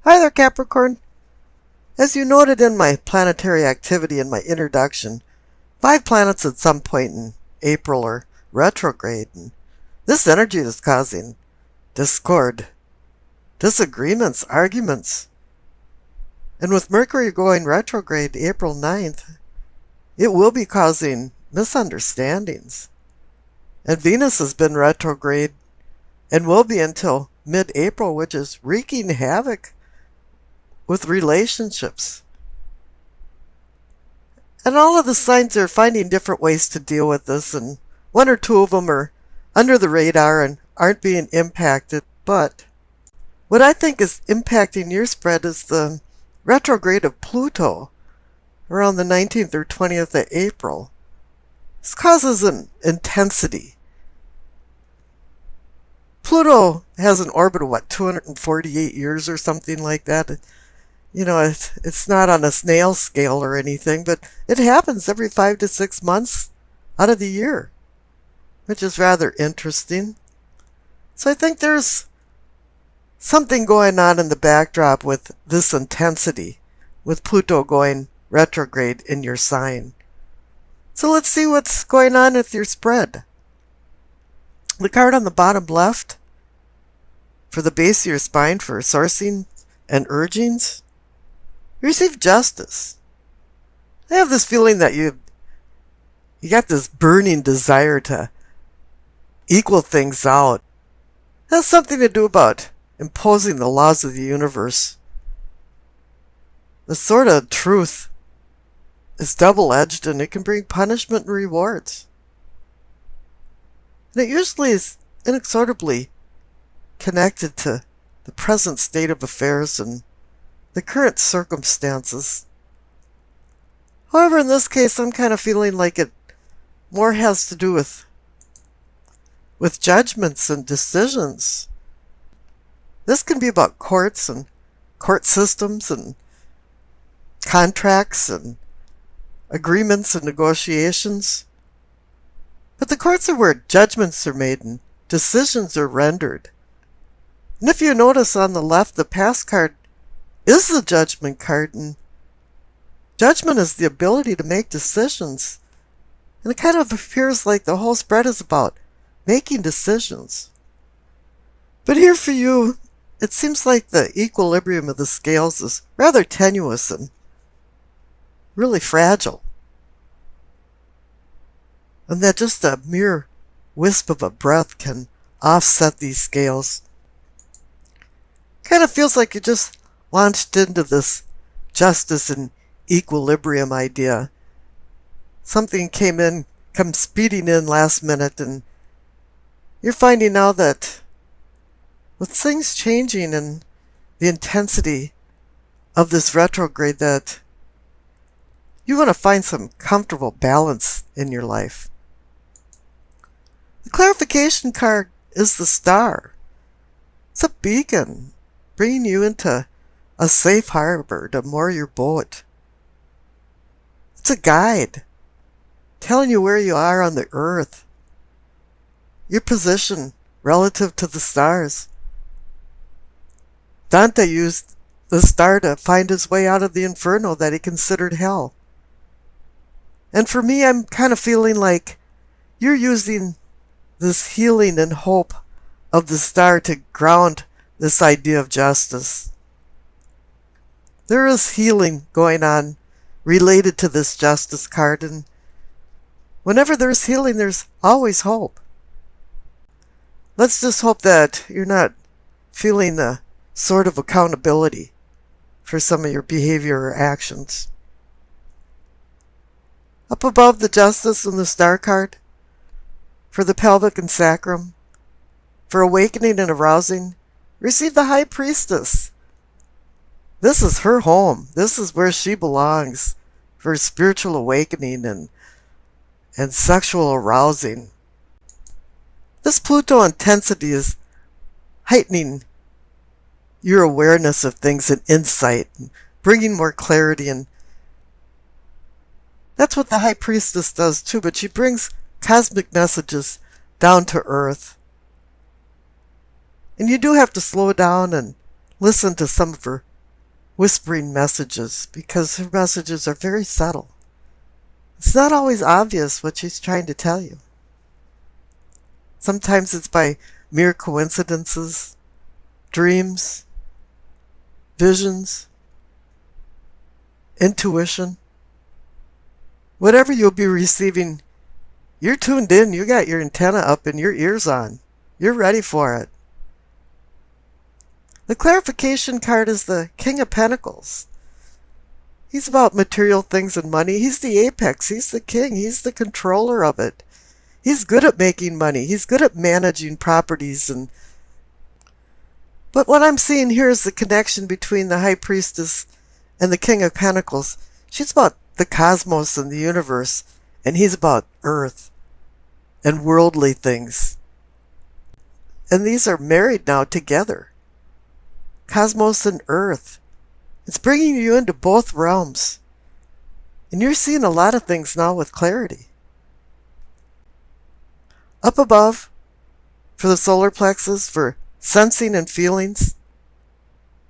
Hi there, Capricorn. As you noted in my planetary activity in my introduction, 5 planets at some point in April are retrograde, and this energy is causing discord, disagreements, arguments. And with Mercury going retrograde April 9th, it will be causing misunderstandings. And Venus has been retrograde and will be until mid-April, which is wreaking havoc with relationships. And all of the signs are finding different ways to deal with this, and one or two of them are under the radar and aren't being impacted. But what I think is impacting your spread is the retrograde of Pluto around the 19th or 20th of April. This causes an intensity. Pluto has an orbit of, 248 years or something like that. It's not on a snail scale or anything, but it happens every 5 to 6 months out of the year, which is rather interesting. So I think there's something going on in the backdrop with this intensity, with Pluto going retrograde in your sign. So let's see what's going on with your spread. The card on the bottom left for the base of your spine for sourcing and urgings. You receive justice. I have this feeling that you got this burning desire to equal things out. It has something to do about imposing the laws of the universe. The sword of truth is double-edged, and it can bring punishment and rewards. And it usually is inexorably connected to the present state of affairs and the current circumstances. However, in this case, I'm kind of feeling like it more has to do with judgments and decisions. This can be about courts and court systems and contracts and agreements and negotiations. But the courts are where judgments are made and decisions are rendered. And if you notice on the left, the past card is the judgment card, and judgment is the ability to make decisions. And it kind of appears like the whole spread is about making decisions. But here for you, it seems like the equilibrium of the scales is rather tenuous and really fragile. And that just a mere wisp of a breath can offset these scales. Kind of feels like you just launched into this justice and equilibrium idea. Something come speeding in last minute, and you're finding now that with things changing and the intensity of this retrograde, that you want to find some comfortable balance in your life. The clarification card is the star. It's a beacon bringing you into a safe harbor to moor your boat. It's a guide telling you where you are on the earth, your position relative to the stars. Dante used the star to find his way out of the inferno that he considered hell. And for me, I'm kind of feeling like you're using this healing and hope of the star to ground this idea of justice. There is healing going on related to this justice card, and whenever there's healing, there's always hope. Let's just hope that you're not feeling the sort of accountability for some of your behavior or actions. Up above the justice and the star card, for the pelvic and sacrum, for awakening and arousing, receive the high priestess. This is her home. This is where she belongs for spiritual awakening and sexual arousing. This Pluto intensity is heightening your awareness of things and insight, and bringing more clarity. And that's what the high priestess does too, but she brings cosmic messages down to earth. And you do have to slow down and listen to some of her whispering messages because her messages are very subtle. It's not always obvious what she's trying to tell you. Sometimes it's by mere coincidences, dreams, visions, intuition. Whatever you'll be receiving, you're tuned in, you got your antenna up and your ears on. You're ready for it. The clarification card is the King of Pentacles. He's about material things and money. He's the apex. He's the king. He's the controller of it. He's good at making money. He's good at managing properties. But what I'm seeing here is the connection between the High Priestess and the King of Pentacles. She's about the cosmos and the universe, and he's about earth and worldly things. And these are married now together. Cosmos and earth. It's bringing you into both realms. And you're seeing a lot of things now with clarity. Up above, for the solar plexus, for sensing and feelings,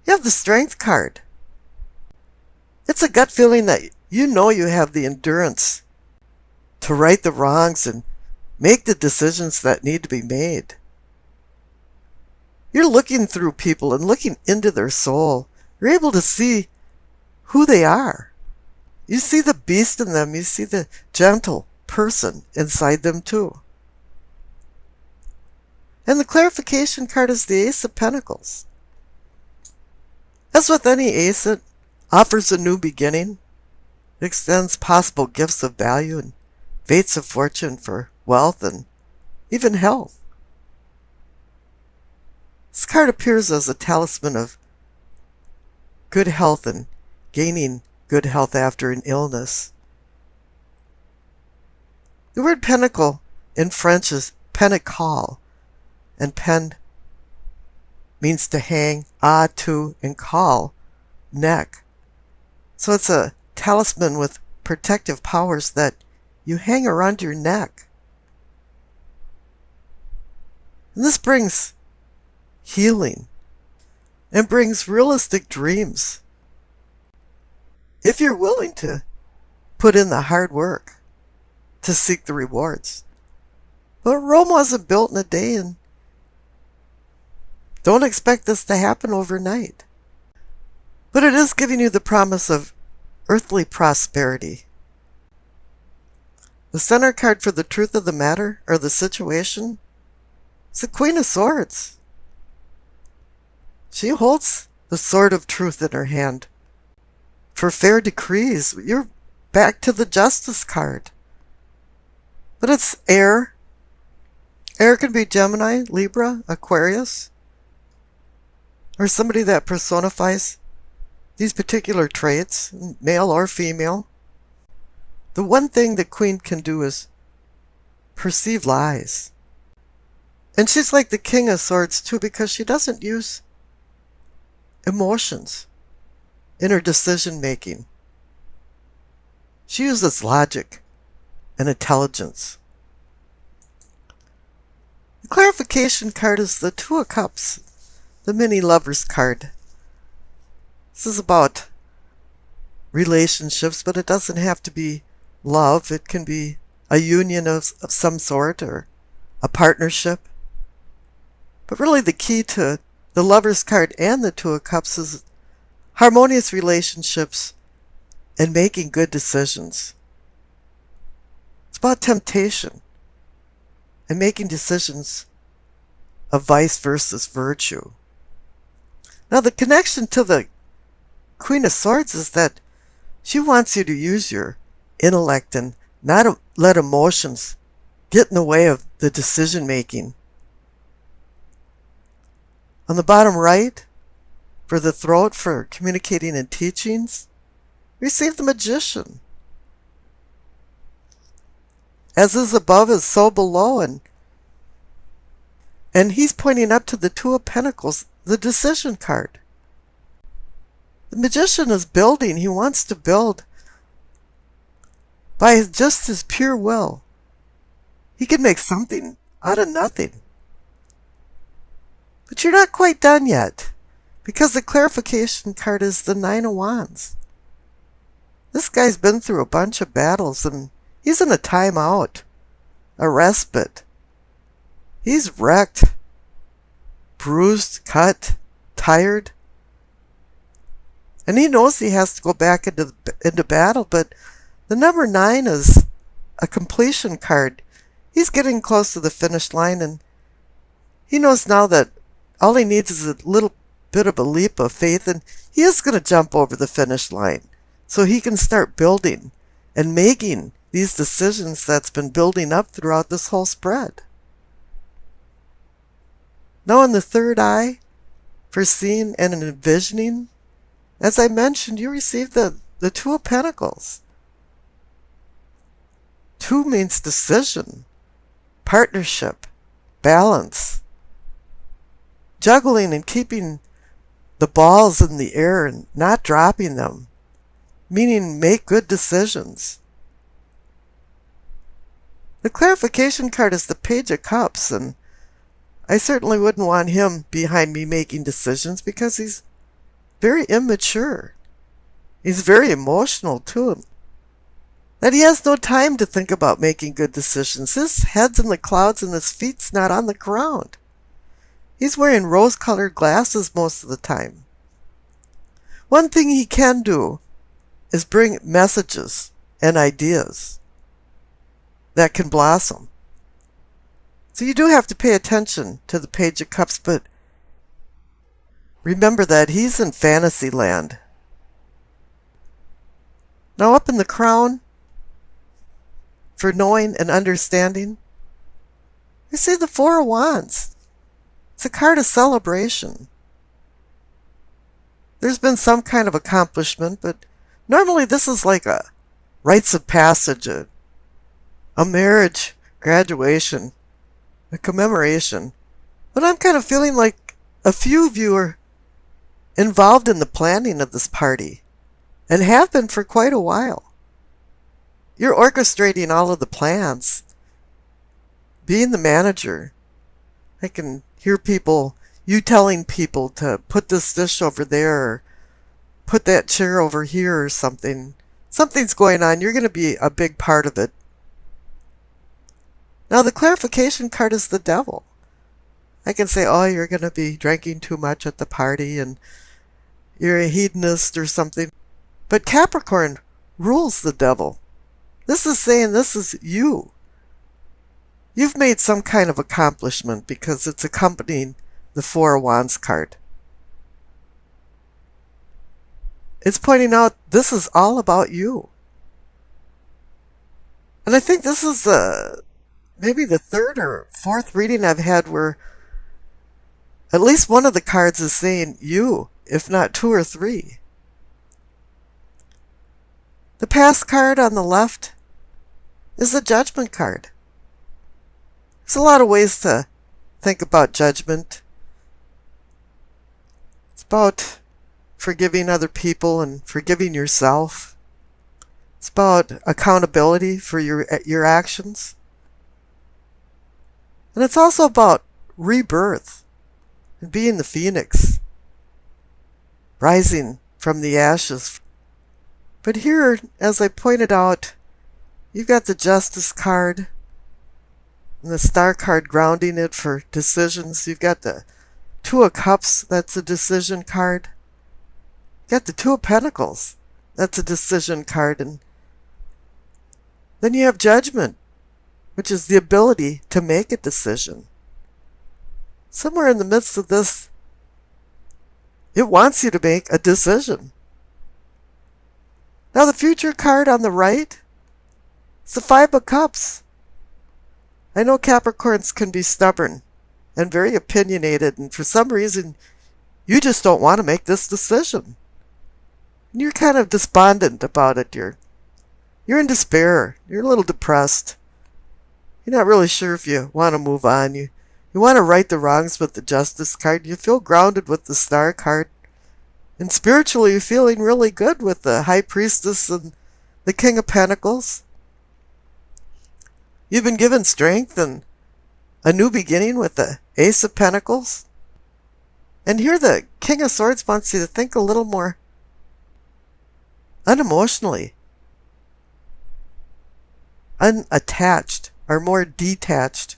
you have the Strength card. It's a gut feeling that you know you have the endurance to right the wrongs and make the decisions that need to be made. You're looking through people and looking into their soul. You're able to see who they are. You see the beast in them. You see the gentle person inside them too. And the clarification card is the Ace of Pentacles. As with any ace, it offers a new beginning. It extends possible gifts of value and fates of fortune for wealth and even health. This card appears as a talisman of good health and gaining good health after an illness. The word pentacle in French is pentacle, and pen means to hang, to, and call, neck. So it's a talisman with protective powers that you hang around your neck. And this brings healing and brings realistic dreams if you're willing to put in the hard work to seek the rewards. But Rome wasn't built in a day, and don't expect this to happen overnight. But it is giving you the promise of earthly prosperity. The center card for the truth of the matter, or the situation, is the Queen of Swords. She holds the sword of truth in her hand. For fair decrees, you're back to the Justice card. But it's air. Air can be Gemini, Libra, Aquarius, or somebody that personifies these particular traits, male or female. The one thing the Queen can do is perceive lies. And she's like the King of Swords too, because she doesn't use emotions in her decision making. She uses logic and intelligence. The clarification card is the Two of Cups, the mini lovers card. This is about relationships, but it doesn't have to be love. It can be a union of some sort or a partnership. But really the key to the Lovers card and the Two of Cups is harmonious relationships and making good decisions. It's about temptation and making decisions of vice versus virtue. Now the connection to the Queen of Swords is that she wants you to use your intellect and not let emotions get in the way of the decision making. On the bottom right, for the throat, for communicating and teachings, receive the Magician. As is above is so below, and he's pointing up to the Two of Pentacles, the Decision card. The Magician is building. He wants to build by just his pure will. He can make something out of nothing. But you're not quite done yet, Because the clarification card is the Nine of Wands. This guy's been through a bunch of battles and he's in a timeout, a respite. He's wrecked, bruised, cut, tired. And he knows he has to go back into battle, but the number 9 is a completion card. He's getting close to the finish line, and he knows now that all he needs is a little bit of a leap of faith, and he is going to jump over the finish line so he can start building and making these decisions that's been building up throughout this whole spread. Now in the third eye, for seeing and envisioning, as I mentioned, you receive the Two of Pentacles. 2 means decision, partnership, balance, juggling and keeping the balls in the air and not dropping them, meaning make good decisions. The clarification card is the Page of Cups, and I certainly wouldn't want him behind me making decisions because he's very immature. He's very emotional too. That he has no time to think about making good decisions. His head's in the clouds and his feet's not on the ground. He's wearing rose-colored glasses most of the time. One thing he can do is bring messages and ideas that can blossom. So you do have to pay attention to the Page of Cups, but remember that he's in fantasy land. Now up in the crown, for knowing and understanding, you see the Four of Wands. It's a card of celebration. There's been some kind of accomplishment, but normally this is like a rites of passage, a marriage, graduation, a commemoration. But I'm kind of feeling like a few of you are involved in the planning of this party and have been for quite a while. You're orchestrating all of the plans, being the manager. I can hear you telling people to put this dish over there or put that chair over here or something. Something's going on. You're going to be a big part of it. Now the clarification card is the Devil. I can say, oh, you're going to be drinking too much at the party and you're a hedonist or something. But Capricorn rules the Devil. This is saying this is you. You've made some kind of accomplishment because it's accompanying the Four of Wands card. It's pointing out this is all about you. And I think this is maybe the third or fourth reading I've had where at least one of the cards is saying you, if not 2 or 3. The past card on the left is the Judgment card. There's a lot of ways to think about judgment. It's about forgiving other people and forgiving yourself. It's about accountability for your actions. And it's also about rebirth and being the phoenix, rising from the ashes. But here, as I pointed out, you've got the Justice card and the Star card grounding it for decisions. You've got the Two of Cups, that's a decision card. You've got the Two of Pentacles, that's a decision card. And then you have Judgment, which is the ability to make a decision. Somewhere in the midst of this, it wants you to make a decision. Now the Future card on the right, it's the Five of Cups. I know Capricorns can be stubborn and very opinionated, and for some reason, you just don't want to make this decision. And you're kind of despondent about it. You're in despair. You're a little depressed. You're not really sure if you want to move on. You want to right the wrongs with the Justice card. You feel grounded with the Star card. And spiritually, you're feeling really good with the High Priestess and the King of Pentacles. You've been given strength and a new beginning with the Ace of Pentacles. And here the King of Swords wants you to think a little more unemotionally, unattached, or more detached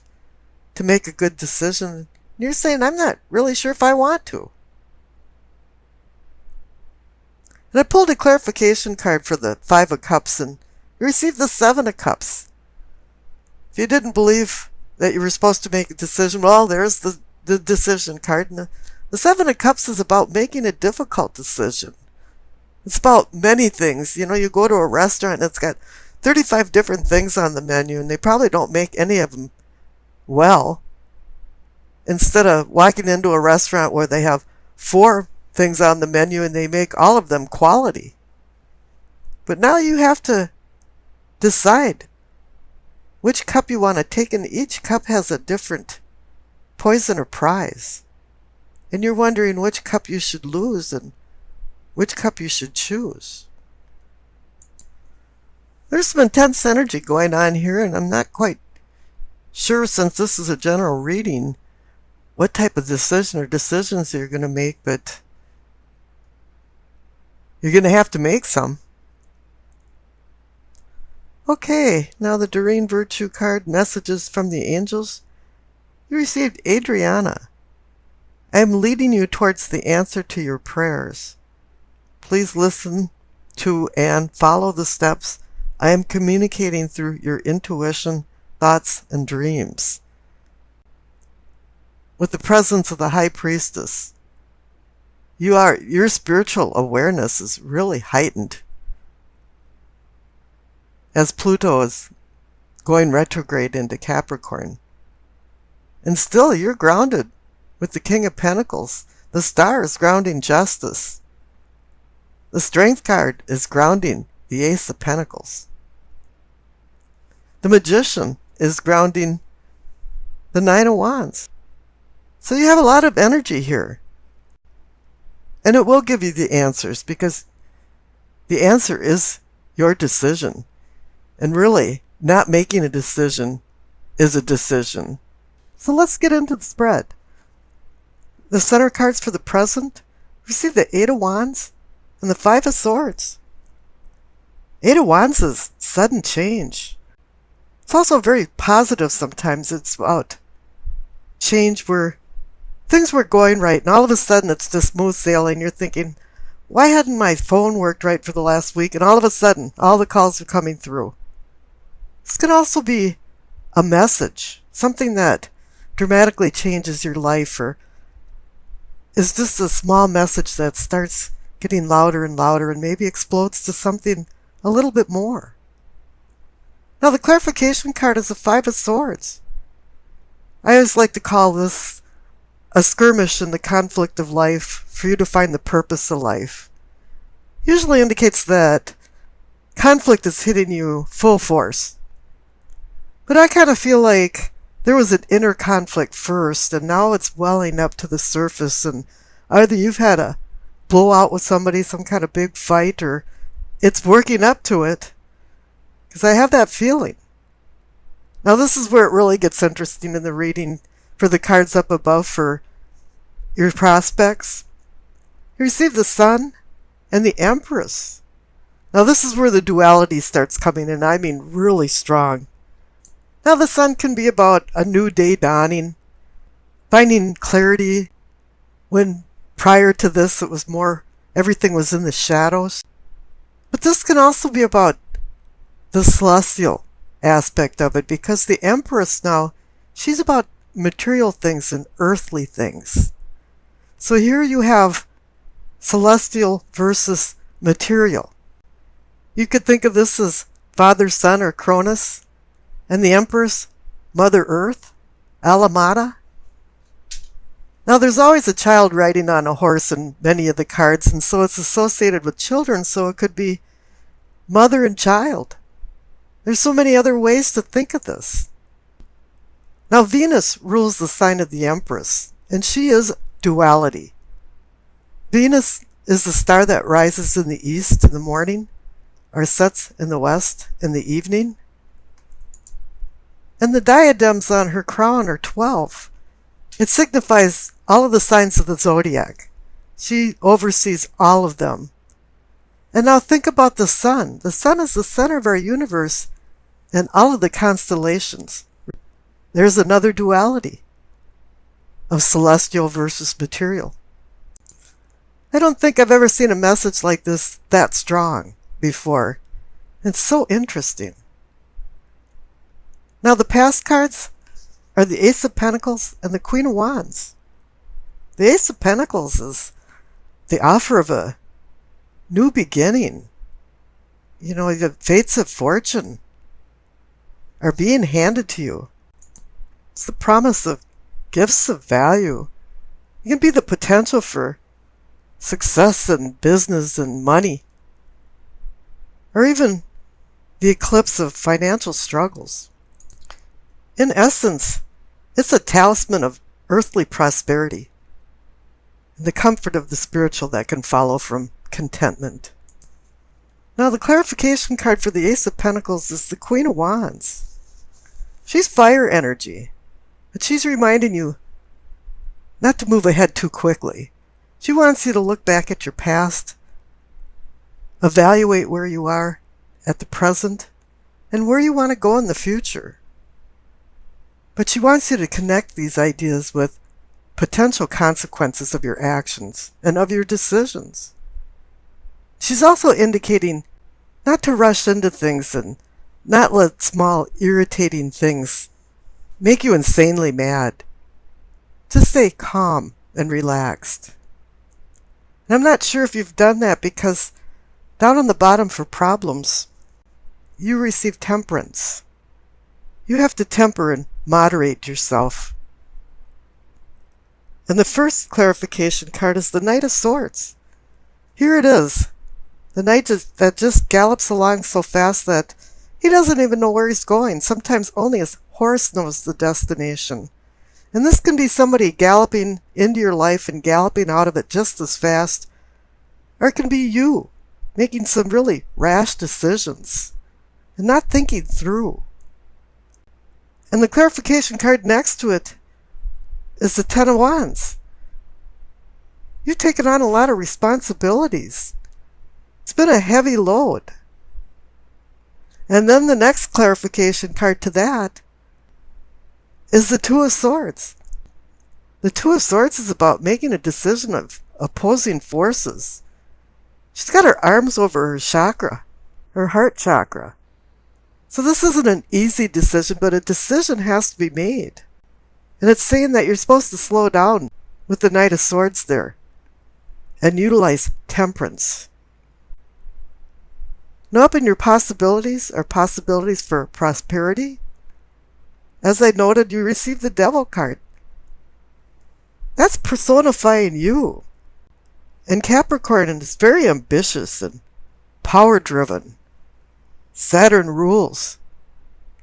to make a good decision. And you're saying, I'm not really sure if I want to. And I pulled a clarification card for the Five of Cups, and you received the Seven of Cups. If you didn't believe that you were supposed to make a decision, well, there's the decision card. And the Seven of Cups is about making a difficult decision. It's about many things. You know, you go to a restaurant and it's got 35 different things on the menu, and they probably don't make any of them well. Instead of walking into a restaurant where they have 4 things on the menu and they make all of them quality. But now you have to decide which cup you want to take, and each cup has a different poison or prize. And you're wondering which cup you should lose and which cup you should choose. There's some intense energy going on here, and I'm not quite sure, since this is a general reading, what type of decision or decisions you're going to make, but you're going to have to make some. Okay, now the Doreen Virtue card, messages from the angels. You received Adriana. I am leading you towards the answer to your prayers. Please listen to and follow the steps. I am communicating through your intuition, thoughts, and dreams. With the presence of the High Priestess, your spiritual awareness is really heightened as Pluto is going retrograde into Capricorn. And still, you're grounded with the King of Pentacles. The Star is grounding justice. The Strength card is grounding the Ace of Pentacles. The Magician is grounding the Nine of Wands. So you have a lot of energy here. And it will give you the answers, because the answer is your decision. And really, not making a decision is a decision. So let's get into the spread. The center cards for the present, we see the Eight of Wands and the Five of Swords. Eight of Wands is sudden change. It's also very positive sometimes. It's about change where things were going right, and all of a sudden it's just smooth sailing. You're thinking, why hadn't my phone worked right for the last week? And all of a sudden, all the calls are coming through. This can also be a message, something that dramatically changes your life, or is just a small message that starts getting louder and louder and maybe explodes to something a little bit more. Now the clarification card is the Five of Swords. I always like to call this a skirmish in the conflict of life for you to find the purpose of life. Usually indicates that conflict is hitting you full force. But I kind of feel like there was an inner conflict first, and now it's welling up to the surface, and either you've had a blowout with somebody, some kind of big fight, or it's working up to it, because I have that feeling. Now this is where it really gets interesting in the reading for the cards up above for your prospects. You receive the Sun and the Empress. Now this is where the duality starts coming in, I mean really strong. Now the Sun can be about a new day dawning, finding clarity when prior to this it was more, everything was in the shadows. But this can also be about the celestial aspect of it, because the Empress now, she's about material things and earthly things. So here you have celestial versus material. You could think of this as Father, Son, or Cronus, and the Empress, Mother Earth, Alamada. Now there's always a child riding on a horse in many of the cards, and so it's associated with children, so it could be mother and child. There's so many other ways to think of this. Now Venus rules the sign of the Empress, and she is duality. Venus is the star that rises in the east in the morning, or sets in the west in the evening. And the diadems on her crown are 12. It signifies all of the signs of the zodiac. She oversees all of them. And now think about the sun. The sun is the center of our universe and all of the constellations. There's another duality of celestial versus material. I don't think I've ever seen a message like this that strong before. It's so interesting. Now the past cards are the Ace of Pentacles and the Queen of Wands. The Ace of Pentacles is the offer of a new beginning. You know, the fates of fortune are being handed to you. It's the promise of gifts of value. It can be the potential for success in business and money, or even the eclipse of financial struggles. In essence, it's a talisman of earthly prosperity and the comfort of the spiritual that can follow from contentment. Now, the clarification card for the Ace of Pentacles is the Queen of Wands. She's fire energy, but she's reminding you not to move ahead too quickly. She wants you to look back at your past, evaluate where you are at the present, and where you want to go in the future. But she wants you to connect these ideas with potential consequences of your actions and of your decisions. She's also indicating not to rush into things and not let small irritating things make you insanely mad. Just stay calm and relaxed. And I'm not sure if you've done that, because down on the bottom for problems, you receive temperance. You have to temper and moderate yourself. And the first clarification card is the Knight of Swords. Here it is. The knight that just gallops along so fast that he doesn't even know where he's going. Sometimes only his horse knows the destination. And this can be somebody galloping into your life and galloping out of it just as fast. Or it can be you making some really rash decisions and not thinking through. And the clarification card next to it is the Ten of Wands. You've taken on a lot of responsibilities. It's been a heavy load. And then the next clarification card to that is the Two of Swords. The Two of Swords is about making a decision of opposing forces. She's got her arms over her chakra, her heart chakra. So this isn't an easy decision, but a decision has to be made. And it's saying that you're supposed to slow down with the Knight of Swords there and utilize temperance. Now up in your possibilities are possibilities for prosperity. As I noted, you received the Devil card. That's personifying you. And Capricorn is very ambitious and power-driven. Saturn rules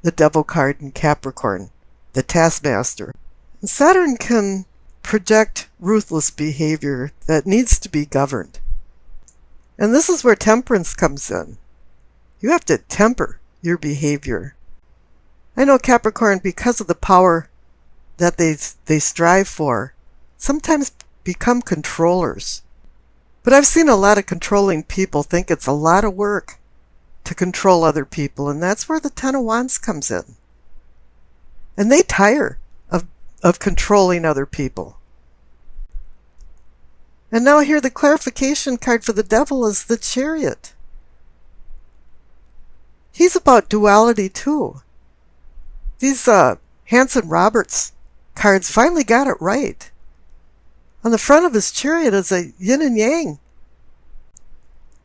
the Devil card in Capricorn, the taskmaster. And Saturn can project ruthless behavior that needs to be governed. And this is where temperance comes in. You have to temper your behavior. I know Capricorn, because of the power that they strive for, sometimes become controllers. But I've seen a lot of controlling people think it's a lot of work to control other people, and that's where the Ten of Wands comes in. And they tire of controlling other people. And now here the clarification card for the Devil is the Chariot. He's about duality too. These Hanson Roberts cards finally got it right. On the front of his chariot is a yin and yang.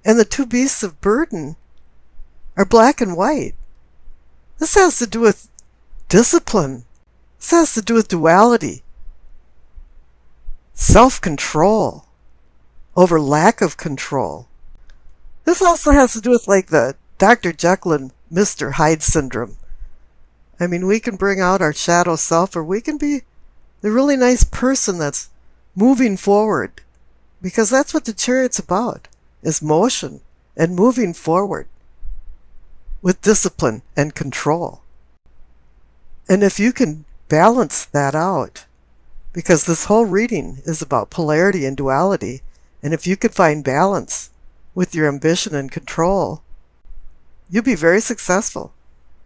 And the two beasts of burden are black and white. This has to do with discipline. This has to do with duality. Self-control over lack of control. This also has to do with like the Dr. Jekyll and Mr. Hyde syndrome. I mean, we can bring out our shadow self, or we can be the really nice person that's moving forward. Because that's what the Chariot's about, is motion and moving forward with discipline and control. And if you can balance that out, because this whole reading is about polarity and duality. And if you could find balance with your ambition and control, you'll be very successful.